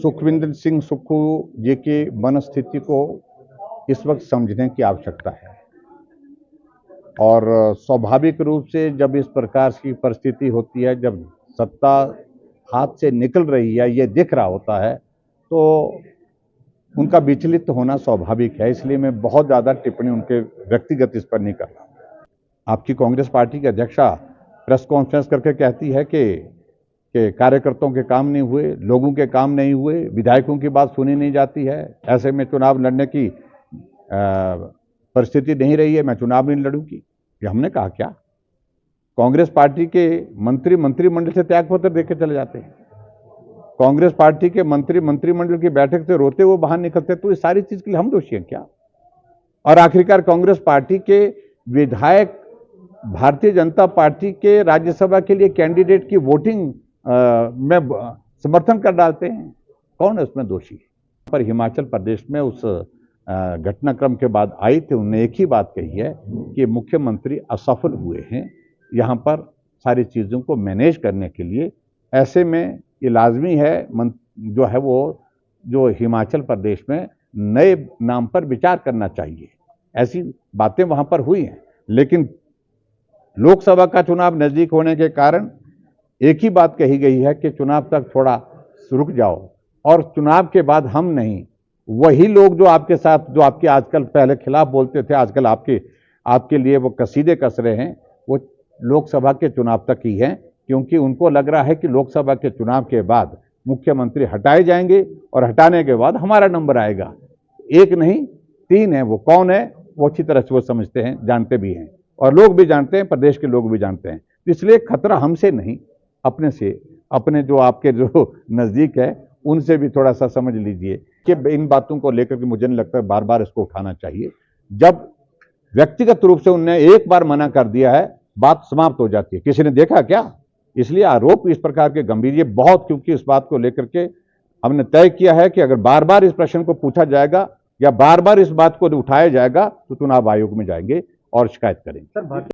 सुखविंदर सिंह सुक्खू जी की मनस्थिति को इस वक्त समझने की आवश्यकता है और स्वाभाविक रूप से जब इस प्रकार की परिस्थिति होती है, जब सत्ता हाथ से निकल रही है, ये दिख रहा होता है, तो उनका विचलित होना स्वाभाविक है। इसलिए मैं बहुत ज़्यादा टिप्पणी उनके व्यक्तिगत इस पर नहीं कर रहा। आपकी कांग्रेस पार्टी की अध्यक्षा प्रेस कॉन्फ्रेंस करके कहती है कि कार्यकर्ताओं के काम नहीं हुए, लोगों के काम नहीं हुए, विधायकों की बात सुनी नहीं जाती है, ऐसे में चुनाव लड़ने की परिस्थिति नहीं रही है, मैं चुनाव नहीं लड़ूंगी। ये हमने कहा क्या? कांग्रेस पार्टी के मंत्रिमंडल से त्यागपत्र देके चले जाते हैं, कांग्रेस पार्टी के मंत्रिमंडल की बैठक से रोते हुए बाहर निकलते, तो इस सारी चीज के लिए हम दोषी हैं क्या? और आखिरकार कांग्रेस पार्टी के विधायक भारतीय जनता पार्टी के राज्यसभा के लिए कैंडिडेट की वोटिंग में समर्थन कर डालते हैं, कौन है उसमें दोषी? पर हिमाचल प्रदेश में उस घटनाक्रम के बाद आई थी, उन्होंने एक ही बात कही है कि मुख्यमंत्री असफल हुए हैं यहाँ पर सारी चीज़ों को मैनेज करने के लिए। ऐसे में ये लाजमी है जो है वो जो हिमाचल प्रदेश में नए नाम पर विचार करना चाहिए। ऐसी बातें वहाँ पर हुई हैं, लेकिन लोकसभा का चुनाव नज़दीक होने के कारण एक ही बात कही गई है कि चुनाव तक थोड़ा रुक जाओ, और चुनाव के बाद हम नहीं, वही लोग जो आपके साथ, जो आपके आजकल पहले खिलाफ बोलते थे, आजकल आपके लिए वो कसीदे कस रहे हैं, वो लोकसभा के चुनाव तक ही हैं, क्योंकि उनको लग रहा है कि लोकसभा के चुनाव के बाद मुख्यमंत्री हटाए जाएंगे और हटाने के बाद हमारा नंबर आएगा। एक नहीं 3 है, वो कौन है वो अच्छी तरह से वो समझते हैं, जानते भी हैं, और लोग भी जानते हैं, प्रदेश के लोग भी जानते हैं। इसलिए खतरा हमसे नहीं, अपने से, अपने जो आपके जो नज़दीक है उनसे भी थोड़ा सा समझ लीजिए कि इन बातों को लेकर के मुझे नहीं लगता बार बार इसको उठाना चाहिए। जब व्यक्तिगत रूप से उन्होंने एक बार मना कर दिया है, बात समाप्त हो जाती है। किसी ने देखा क्या? इसलिए आरोप इस प्रकार के गंभीर, ये बहुत, क्योंकि इस बात को लेकर के हमने तय किया है कि अगर बार बार इस प्रश्न को पूछा जाएगा या बार बार इस बात को उठाया जाएगा तो चुनाव आयोग में जाएंगे और शिकायत करेंगे।